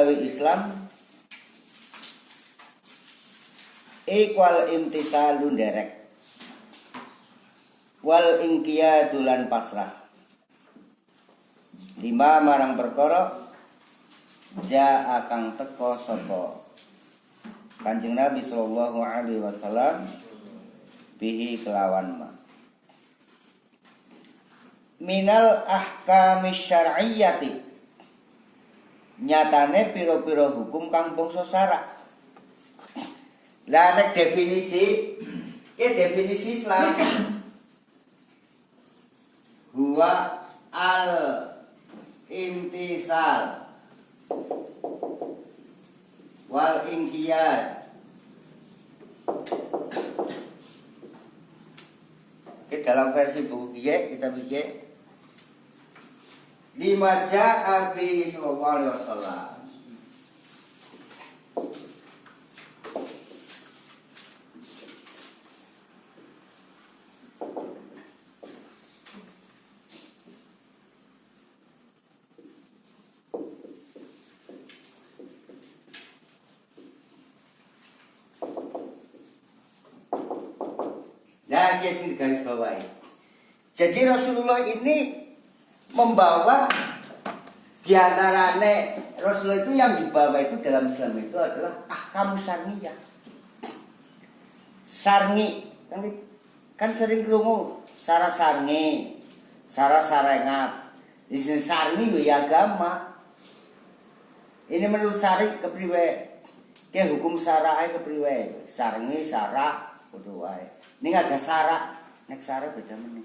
utawi Islam ikwal imtisalu nderek wal inqiyadu lan pasrah lima marang perkara ja akang teka sapa Kanjeng Nabi sallallahu alaihi wasallam bihi kelawan ma minal ahkamis syar'iyyati nyatane pira-pira hukum kang bangsa syarak. Lah nek definisi Islam huwa al imtisal wal inqiyad. Dalam versi buku kita bikin lima ja'a bi sallallahu alaihi wasallam. Nah, dia sini garis bawahi. Jadi Rasulullah ini membawa diantaranya Rasulullah itu yang dibawa itu dalam Islam itu adalah ahkam syar'iyah. Sarngi kan sering krungu sara sarngi, sara sarengat. Di sini sarngi ya agama. Ini menurut Sari kepriwe? Ke hukum syara'e kepriwe? Sarngi, sara, kudu wae. Ini aja sara, nek sara beda meneh.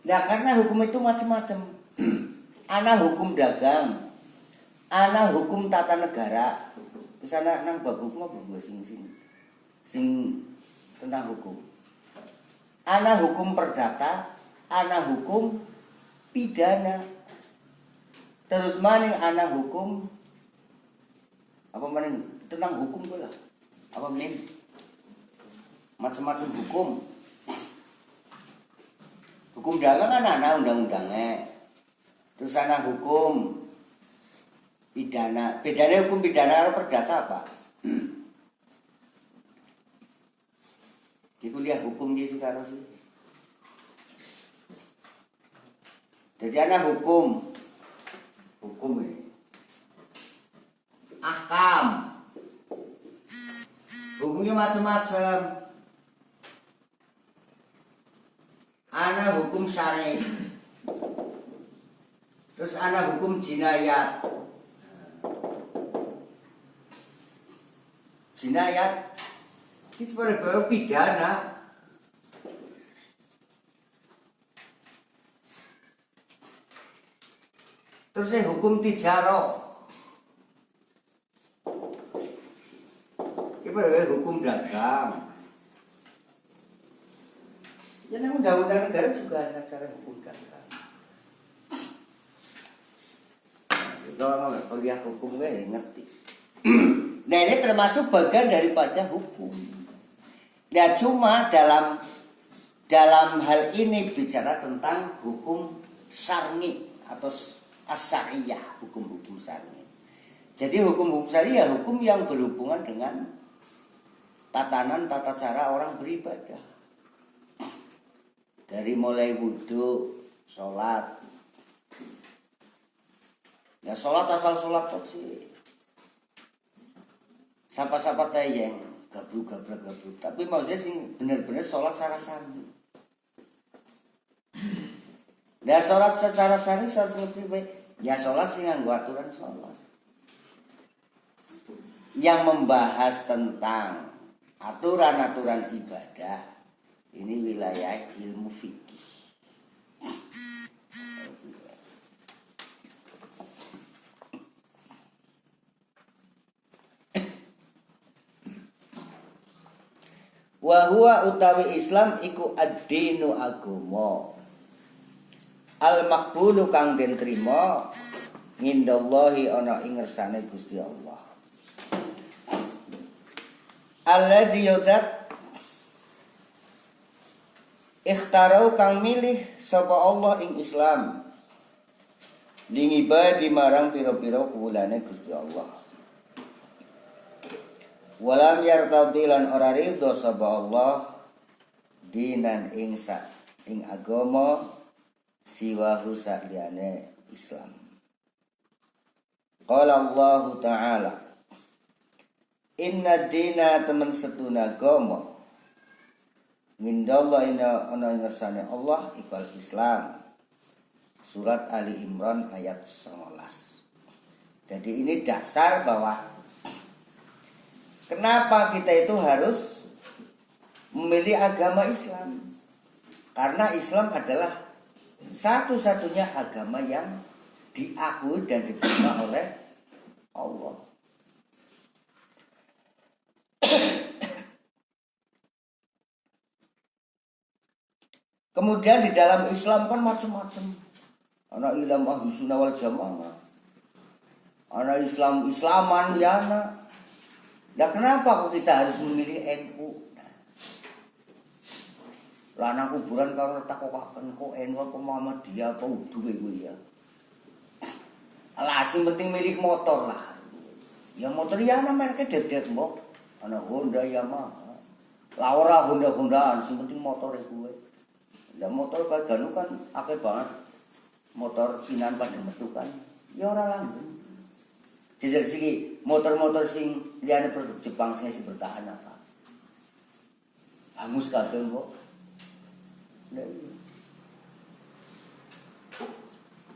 Nah, karena hukum itu macam-macam. Ana hukum dagang, ana hukum tata negara. Terus ana nang bab hukum apa sing tentang hukum. Ana hukum perdata, ana hukum pidana. Terus maning ana hukum apa maning tentang hukum pula. Apa maning macam-macam hukum. Hukum dagang kan ana undang-undangnya. Terus ana hukum pidana. Bedanya hukum pidana karo perdata apa? Di kuliah hukum di sekarang sih. Jadi ana hukum ini. Ahkam. Hukumnya macam-macam. Ana hukum syar'i. Terus ana hukum jinayat. Jinayat itu baru pidana. Terus hukum tijarah. Itu baru hukum dagang. Ya, undang-undang negara juga ada cara hukum dagang. Kalau kuliah hukum gue ngerti. Nah, ini termasuk bagian daripada hukum. Ya, cuma dalam hal ini bicara tentang hukum syar'i atau as-syar'iyah, hukum-hukum syar'i. Jadi hukum-hukum syar'i ya hukum yang berhubungan dengan tatanan tata cara orang beribadah. Dari mulai wudu, sholat. Ya sholat asal sholat kok sih. Sapa-sapa tayang, gabruk. Tapi maksudnya sih bener-bener sholat secara syar'i. Ya sholat secara syar'i harus lebih baik. Ya sholat sih nganggo aturan sholat. Yang membahas tentang aturan-aturan ibadah. Ini wilayah ilmu fikih. Wa huwa utawi Islam iku ad-dinu agama. Al-maqbulu kang den trima ngindallahi ana ing ngersane Gusti Allah. Alladzi yudat ikhtarau kang milih sapa Allah ing Islam Lingibadi marang pira-pira kuwulane Gusti Allah. Walam yartadilan ora ridho sapa Allah dinan ing agama siwahu saliyane Islam. Qala Allah Ta'ala inna dina temen setuna agama mindallah ana ngersane Allah ikal Islam. Surat Ali Imran ayat 19. Jadi ini dasar bahwa kenapa kita itu harus memilih agama Islam. Karena Islam adalah satu-satunya agama yang diakui dan diterima oleh Allah. Kemudian di dalam Islam kan macam-macam. Anak ilham ahli sunnah wal jamaah, anak Islaman ya anak. Nah kenapa kok kita harus memilih NU? Lana kuburan kalau takokaken kok NU apa Muhammadiyah apa udu kuwi ya. Alah sing penting milih motor lah. Ya motor ya ana mereke dedet mbok. Ana Honda Yamaha. Lah ora Honda-Hondaan sing penting motor kuwi. Lah motor kaganu kan akeh banget. Motor Cina pada metu kan ya ora langgeng. Jadi segi motor-motor sing liyane produk Jepang sing bertahan apa. Hangus kabeh kok.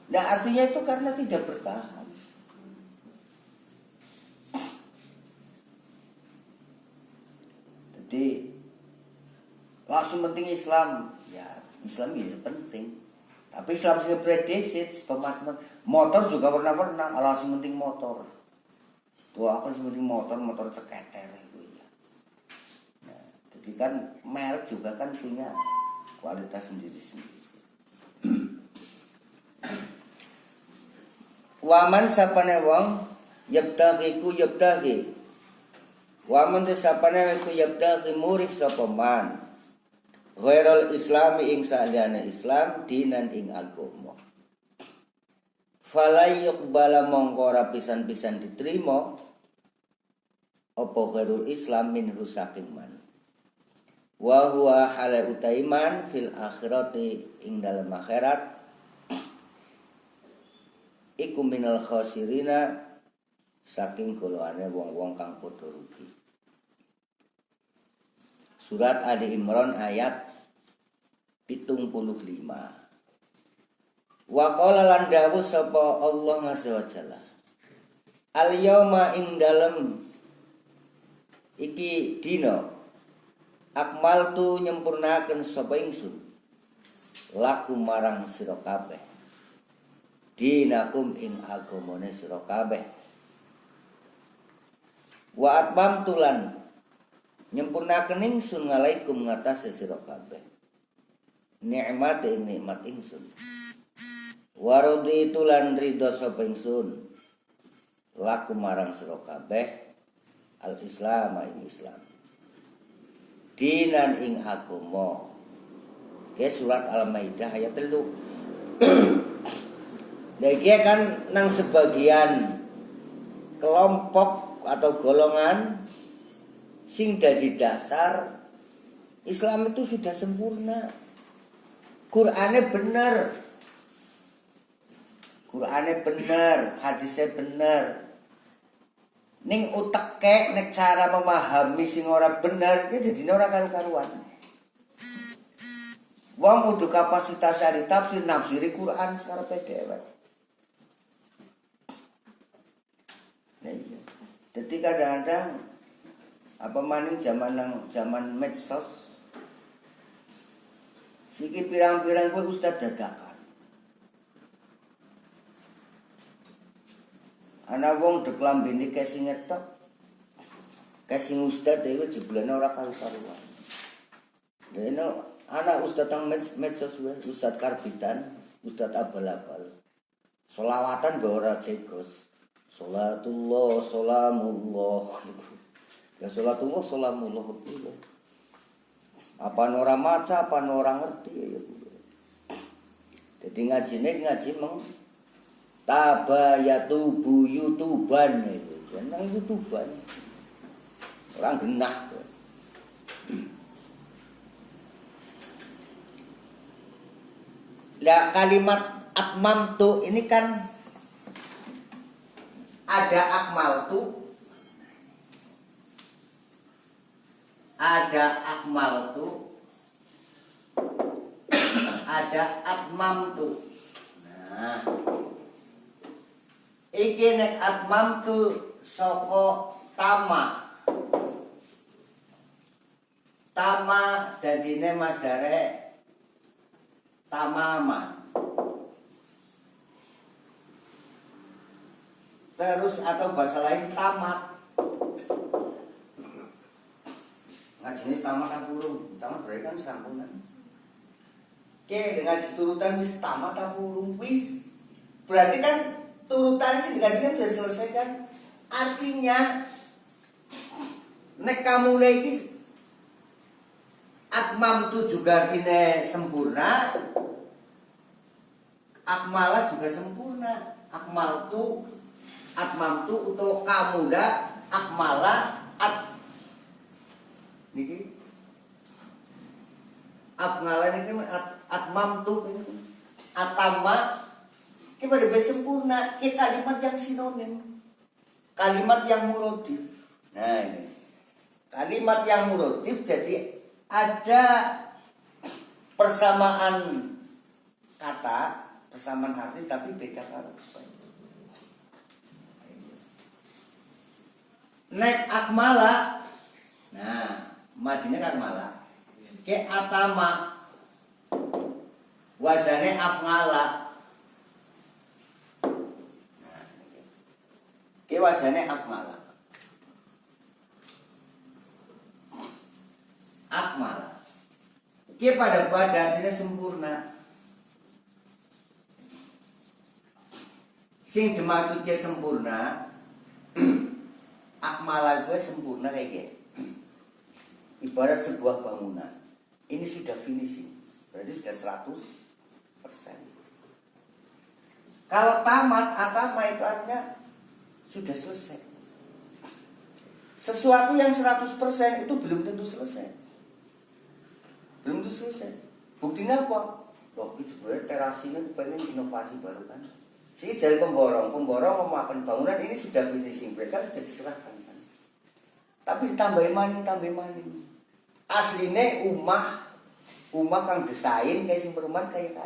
Nah artinya itu karena tidak bertahan. Jadi langsung penting Islam. Ya Islam itu penting. Tapi Islam sing predesit pemahaman motor juga pernah alasan penting motor. Tuh aku penting motor ceketer itu ya. Nah, jadi kan merek juga kan punya kualitas sendiri-sendiri. Waman sapane wong yabtaghi. Waman sapane ku yabtaghi murid sapa man. Ghairul Islami ing saliyane Islam dinan ing agama. Fala yuqbala mongko ora pisan-pisan diterima apa ghairul Islam minhu saking man. Wa huwa hala utaiman fil akhirati ing dalem akhirat iku minal khasirina saking golongane wong-wong kang padha rugi. Surat Ali Imran ayat 75. Wa qala lan dawuh sapa Allah Azza wa Jalla. Al yauma ing dalem iki dina akmaltu nyempurnaken sapa ingsun lakum marang sira kabeh. Dinakum ing agamane sira kabeh. Wa atmamtu lan nyempurnaken ingsun ngalaikum ngatasé sira kabeh. Nikmat ing nikmat ingsun. Wa raditu lan ridho sapa ingsun lakum marang sira kabeh al-Islam ing Islam. Dinan ing agama. Ke surat Al-Maidah ayat 3. Nah iki kan nang sebagian kelompok atau golongan sing dadi dasar Islam itu sudah sempurna. Qur'ane bener. Hadisnya bener. Ning uteke nek cara memahami sing ora bener iki dadine ora karu-karuan. Wong kudu kapasitas ari tafsir nafsiri Quran sarepe dhewe. Nah iya. Jadi kadang-kadang apa maning zaman medsos siki pirang-pirang kuwi ustaz dadakan. Ana wong dek lambene kesing ngetok. Kesing ustaz dhewe jeblane ora karu-karuan. Dene ana ustaz tang medsos wae, ustaz karbitan, ustaz abal-abal. Selawatan mbok ora jegos. Salatullah salamullah. Ya salatullah salamullah itu. Apa ora maca, apa ora ngerti ya. Jadi ngaji meng tabayatu buyutuban itu. Nang YouTuban. Orang genah. Lah kalimat atmamtu ini kan ada akmaltu, ada akmaltu, ada atmamtu. Nah, iki nek atmamtu saka tama. Tama dadine masdare tamama. Terus atau bahasa lain tamat. Nah jenis tamat apurung. Tamat berarti kan sampunan. Oke, dengan turutan wis tamat apurung wis. Berarti kan turutan sih dikajikan sudah selesai kan. Artinya nek kamu lagi atmam tu juga kini sempurna, akmala juga sempurna. Akmal tu, atmam tu untuk kamu dah, akmala niki, akmala niki atmam tu, atama, kita lebih sempurna. Kita kalimat yang sinonim, kalimat yang murodif. Nah ini kalimat yang murodif jadi ada persamaan kata, persamaan arti tapi beda kata. Nek akmala, nah madine akmala. Ke atama, wazane akmala. Nah, ke wazane akmala. Akmala. Ke pada tidak sempurna. Sing dimaksud ke sempurna. Akmala gue sempurna kayak gitu. Ibarat sebuah bangunan. Ini sudah finishing. Berarti sudah 100%. Kalau tamat, atama itu artinya sudah selesai. Sesuatu yang 100% itu belum tentu selesai. Belum tentu selesai. Buktinya apa? Loh, itu sebenarnya terasinya pengen inovasi baru kan. Si dari pemborong memakan bangunan ini sudah finishing, mereka sudah diserahkan kan. Tapi tambahin maning. Aslinya umah kang desain kayak sing perumahan kayak.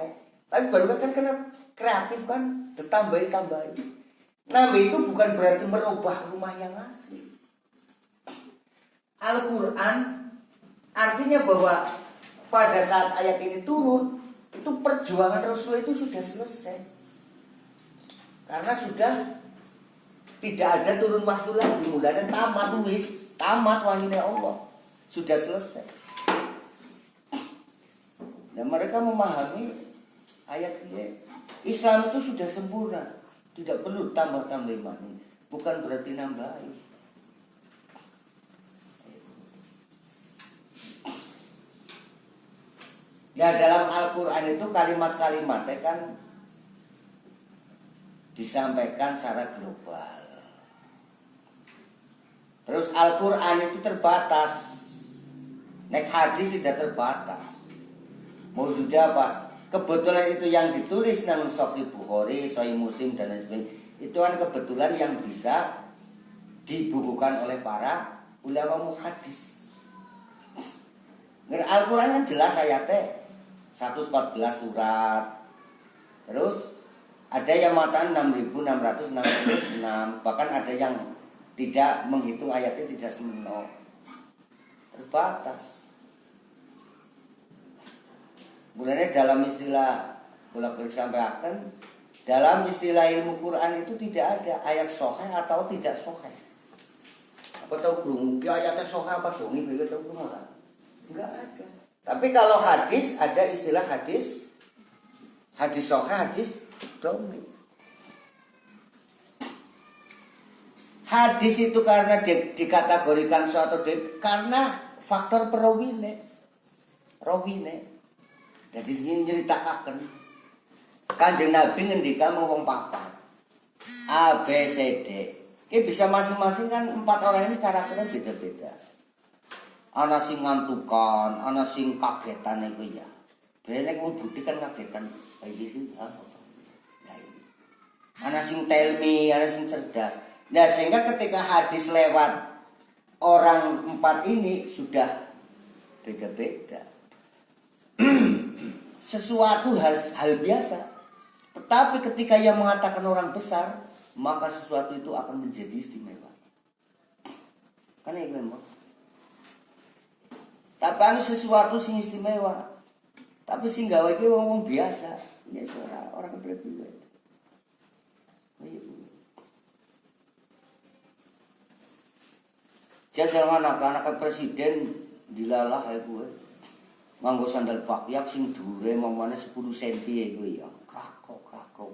Tapi baru kan kena kreatif kan, ditambahin. Nambah itu bukan berarti merubah rumah yang asli. Al-Quran artinya bahwa pada saat ayat ini turun, itu perjuangan Rasul itu sudah selesai. Karena sudah tidak ada turun wahyu lagi, mulanya tamat wahyunya Allah, sudah selesai. Dan mereka memahami ayat ini, Islam itu sudah sempurna, tidak perlu tambah iman. Bukan berarti nambahin. Ya dalam Al-Quran itu kalimat-kalimatnya kan disampaikan secara global. Terus Al-Quran itu terbatas. Nek hadis tidak terbatas. Maksudnya apa? Kebetulan itu yang ditulis nang Sahih Bukhari, Sahih Muslim dan lain sebagainya. Itu kan kebetulan yang bisa dibukukan oleh para ulama muhadis. Al-Quran kan jelas ayatnya 114 surat. Terus ada yang mengatakan 6.666, bahkan ada yang tidak menghitung ayatnya tidak semenoh. Terbatas. Mulanya dalam istilah bolak-balik sampaikan, dalam istilah ilmu Quran itu tidak ada ayat sahih atau tidak sahih. Apa tahu belum? Ayatnya sahih apa dong? Ibu tahu belum? Enggak ada. Tapi kalau hadis ada istilah hadis sahih, hadis dhaif. Hadis itu karena dikategorikan suatu karena faktor rawine. Jadi ini ceritakan Kanjeng Nabi ngendika wong papat. A, B, C, D. Ini bisa masing-masing kan 4 orang ini karakternya beda-beda. Ana sing ngantukan, ana sing kagetan iku ya. Benek mau bukti kan kagetan. Iki sing apa? Nah ini. Ana sing tell me, ana sing cerdas. Nah sehingga ketika hadis lewat orang 4 ini sudah beda-beda. Sesuatu hal biasa. Tetapi ketika ia mengatakan orang besar, maka sesuatu itu akan menjadi istimewa. Karena itu memang. Tapi anu sesuatu sing istimewa. Tapi sing gawe iki wong biasa. Ya orang privilege. Jajal anak presiden dilalah ya gue. Nganggo sandal pakyak sing dure mamane 10 cm iku ya. Krakok.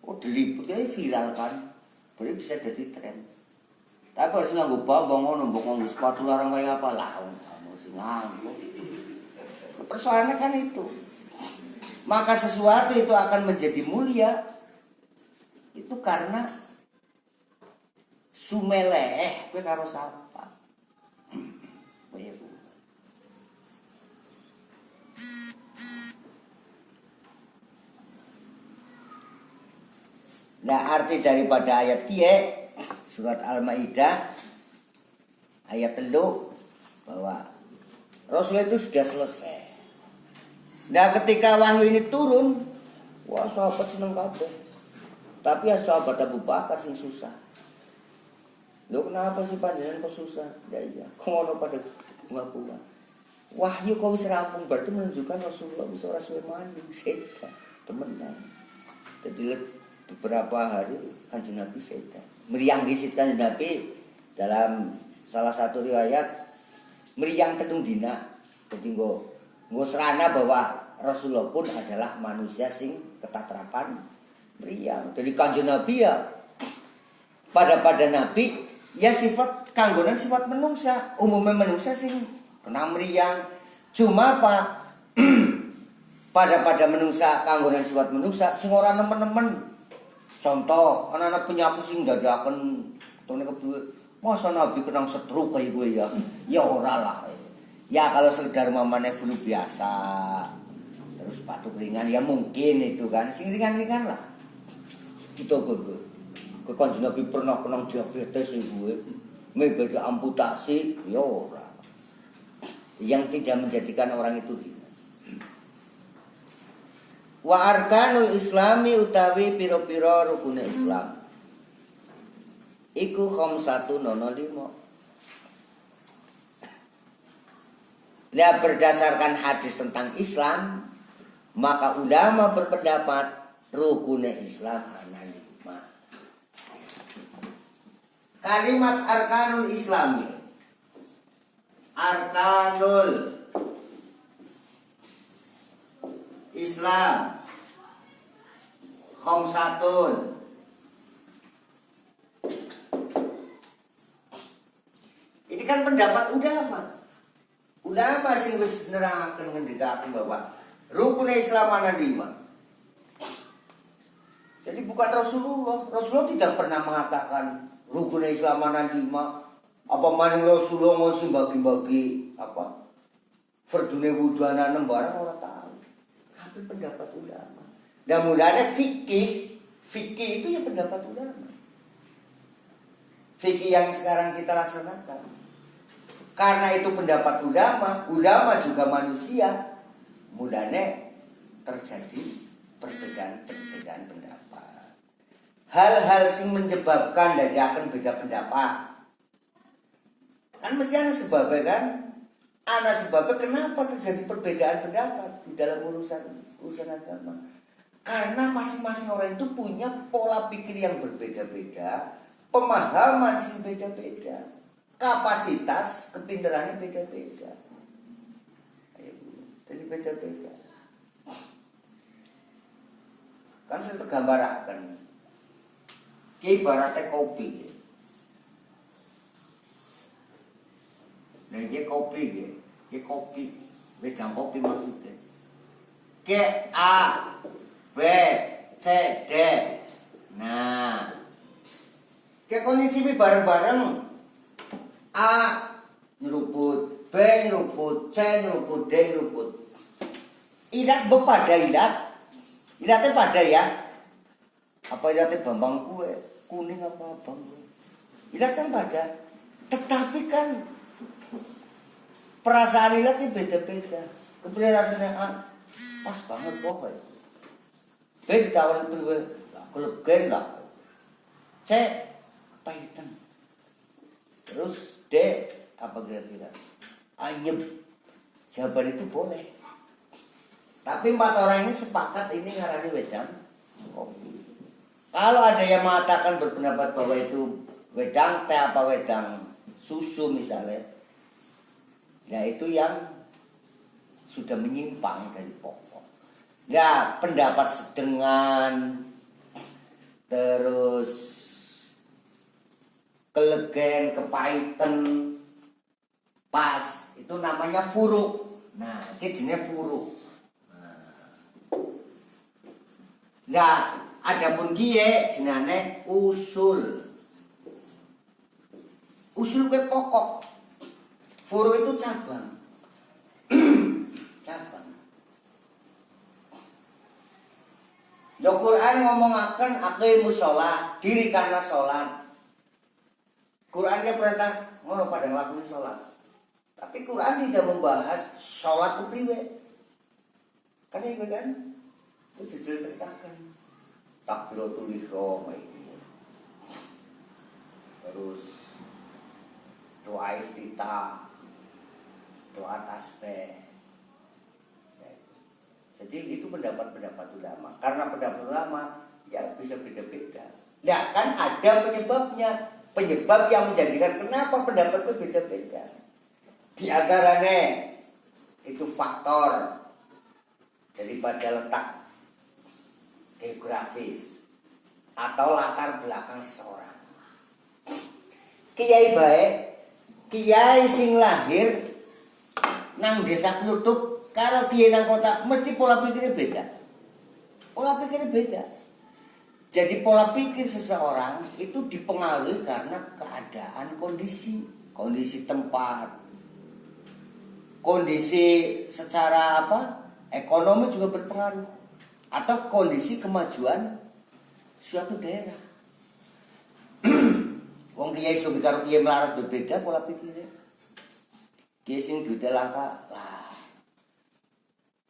Oh diliput ya viral kan. Berarti bisa jadi tren. Tapi harus nganggo bambang ngono, mbok nganggo sepatu larang kaya apa lah. Kamu sing nganggo. Persoalannya kan itu. Maka sesuatu itu akan menjadi mulia. Itu karena sumeleh kowe karo sapa. Nah arti daripada ayat kiye surat Al-Maidah ayat 3 bahwa Rasul itu sudah selesai. Nah ketika wahyu ini turun, wah sahabat seneng kabeh. Tapi ya sahabat Abu Bakar sing susah. Lho kenapa sih panjenengan kok susah? Ya iya, kono pada bunga-bunga. Wahyu kok wis rampung berarti menunjukkan Rasulullah wis ora suwe maning setan, temenan. Jadi beberapa hari Kanjeng Nabi setan. Meriang disit Kanjeng Nabi dalam salah satu riwayat meriang kedung dina. Jadi nggo serana bahwa Rasulullah pun adalah manusia sing ketatrapan meriang. Jadi Kanjeng Nabi ya pada Nabi ya sifat kanggonan sifat menungsa, umumnya menungsa sing kena meriang. Cuma apa? pada menungsa kanggonan sifat menungsa sing ora nemen-nemen. Contoh, anak-anak penyapu sing dadakan tone kedua, masa Nabi kenang setruk kayak gue ya? Ya ora lah. Ya kalau sekedar mamane flu biasa, terus batuk ringan ya mungkin itu kan, sing ringan-ringan lah. Itu gue. Kanjeng Nabi pernah kenang diabetes gue, mebeda amputasi, ya ora. Yang tidak menjadikan orang itu wa arkanul islami utawi piro-piro rukune Islam iku 5. Nah berdasarkan hadis tentang Islam, maka ulama berpendapat rukune Islam ana 5. Kalimat arkanul islami, arkanul Islam khamsatun. Ini kan pendapat ulama. Ulama sing wis nerangaken ngendikaken bahwa rukun Islam ana 5. Jadi bukan Rasulullah. Rasulullah tidak pernah mengatakan rukun Islam ana 5. Apa maning Rasulullah mesti bagi-bagi apa? Fardune wudu ana 6 barang ora tahu. Itu pendapat ulama. Dan mulanya fikih itu ya pendapat ulama. Fikih yang sekarang kita laksanakan. Karena itu pendapat ulama juga manusia. Mulanya terjadi perbedaan pendapat. Hal-hal yang menyebabkan dari akan beda pendapat. Kan mesti ada sebabnya kan? Ada sebabnya kenapa terjadi perbedaan pendapat di dalam urusan agama. Karena masing-masing orang itu punya pola pikir yang berbeda-beda, pemahaman yang beda-beda, kapasitas kepintarannya beda-beda. Jadi beda-beda. Kan saya tergambarkan. Ibaratnya kopi. Nah, ini kopi, wedang kopi maksudnya. K A B C D. Nah, Kayak kon nyicipi bareng-bareng. A nyeruput, B nyeruput, C nyeruput, D nyeruput. Idat bepada idat. Idatnya pada ya. Apa idatnya Bambang kue? Kuning apa abang kue? Idat kan pada. Tetapi kan perasaan idatnya beda-beda. Kemudian rasanya A pas banget pokoknya. B ditawarin kue, aku legen lah. C pahitan. Terus D apa kira-kira? Anyep. Jawaban itu boleh. Tapi 4 orang ini sepakat ini ngarani wedang kopi. Kalau ada yang mengatakan berpendapat bahwa itu wedang teh apa wedang susu misalnya, ya itu yang sudah menyimpang dari pokok. Ya pendapat sedengan, terus kelegen, kepahitan, pas, itu namanya furuk. Nah, ini jenisnya furuk. Nah, adapun kiye jenenge usul. Usul ke pokok. Furu itu cabang. Cabang. Al Quran ngomongaken aqimus shalah, dirikanlah salat. Quran dia perintah ngono pada nglakoni salat. Tapi Quran tidak membahas salat kepriwe. Kan itu kan? Itu diceritakan takbiratul ihram itu. Terus doa iftitah, doa tasbih. Jadi itu pendapat-pendapat ulama. Karena pendapat ulama ya bisa beda-beda. Ya kan ada penyebabnya. Penyebab yang menjadikan kenapa pendapatnya beda-beda. Di antaranya itu faktor daripada letak geografis atau latar belakang seseorang. Kiai baik, kiai sing lahir nang desa kluthuk karo kiai nang kota mesti pola pikirnya beda. Pola pikirnya beda. Jadi pola pikir seseorang itu dipengaruhi karena keadaan kondisi tempat, kondisi secara ekonomi juga berpengaruh. Atau kondisi kemajuan suatu daerah. Wong kiai sing karo kiai melarat berbeda pola pikirnya. Kiai sing duite langka lah.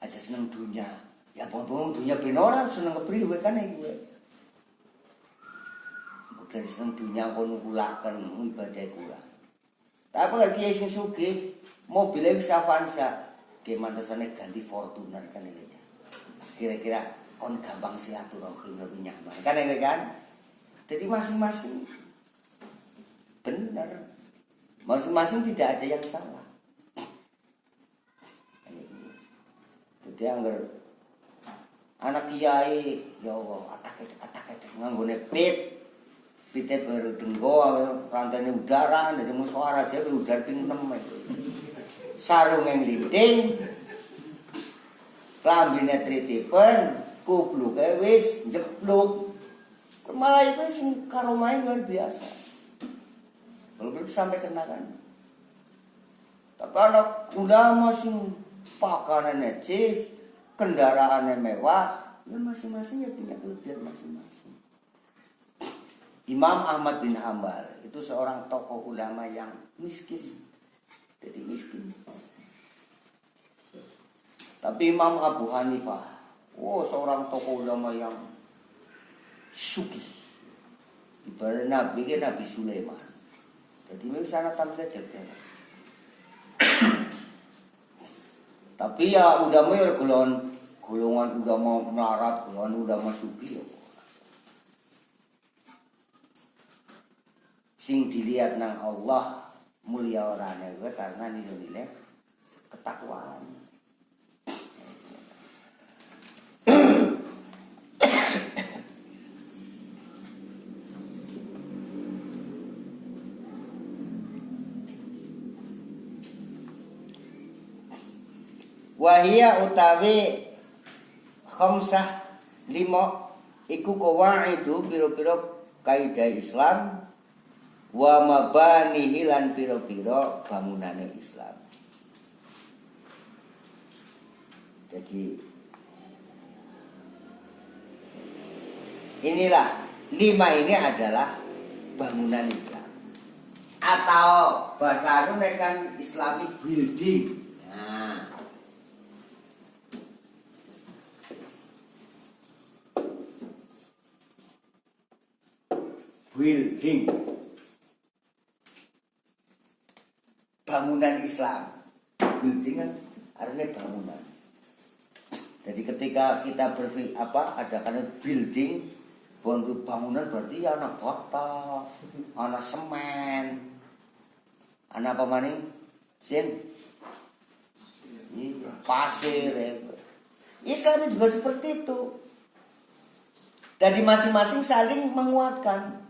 Aja seneng dunia. Ya bong dunia ben ora seneng kepriwe kan iki kowe. Dari seneng dunia kono kulaken ibadah kurang. Tapi kan kiai sing sugih mobilnya bisa Avanza, ki mantesane ganti Fortuner kan iki. Kira-kira on gampang silaturahim lebih nyaman kan ini kan. Jadi masing-masing benar, masing-masing tidak ada yang salah. Jadi anak kiai ya Allah atak nganggone pite baru denggo rantene udara dari musyawarah aja udara ping 6 sarung yang linting lambine tritipen, kubluke wis jeblok. Malah itu sing karomah luar biasa. Belum sampai kena kan. Tapi anak ulama sing pakanane necis, kendaraannya mewah, ya masing-masing ya punya kelebihan masing-masing. Imam Ahmad bin Hambal itu seorang tokoh ulama yang miskin. Jadi miskin. Tapi Imam Abu Hanifah, seorang tokoh ulama yang sugih. Ibarat Nabi Sulaiman. Jadi ini sana tampilnya detail. Tapi ya ulama ya golongan ulama melarat, golongan ulama sugih ya. Sing dilihat nang Allah mulia orangnya karena nilai-nilai ketakwaan. Wahia utawi khamsah 5 iku qawaidu pira-pira kaidah Islam wa mabanihi lan pira-pira bangunane Islam. Jadi inilah 5 ini adalah bangunan Islam. Atau bahasa itu kan Islamic building. Nah, building, bangunan Islam. Building kan artinya bangunan. Jadi ketika kita ada kan building, bangunan berarti ya anak bata, anak semen, anak apa maning? Pasir. Islam juga seperti itu. Jadi masing-masing saling menguatkan.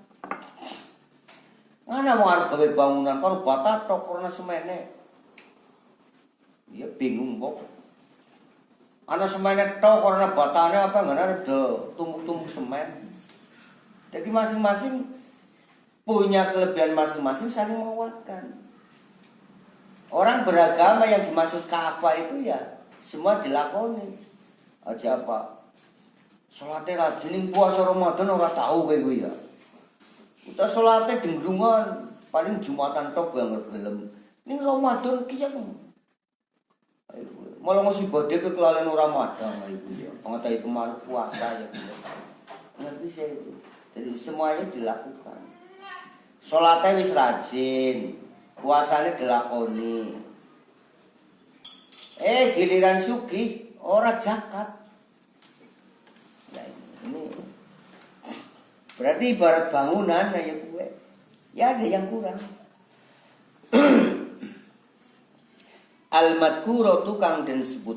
Ngana mau arep gawe bangunan karo bata tok karena semene. Ya bingung kok. Ana semene tok karena batane apa enggak ada tumpuk-tumpuk semen. Jadi masing-masing punya kelebihan masing-masing saling menguatkan. Orang beragama yang dimaksud Ka'bah itu ya semua dilakoni. Aja apa? Salate rajin ning puasa Ramadan ora tahu kayak gue ya. Kita salate dendungan paling Jumatan tok yang gelem. Ning Ramadan ki ya. Malah masih badhe ke kelalen Ramadan ibu ya. Pengerti itu malu puasa ya. Ngerti saya itu. Jadi semuanya dilakukan. Salate wis rajin, puasane dilakoni. Giliran sugih ora zakat. Nah, ini berarti ibarat bangunan ya gue. Ya ada yang kurang. Al-madkuru tukang dan sebut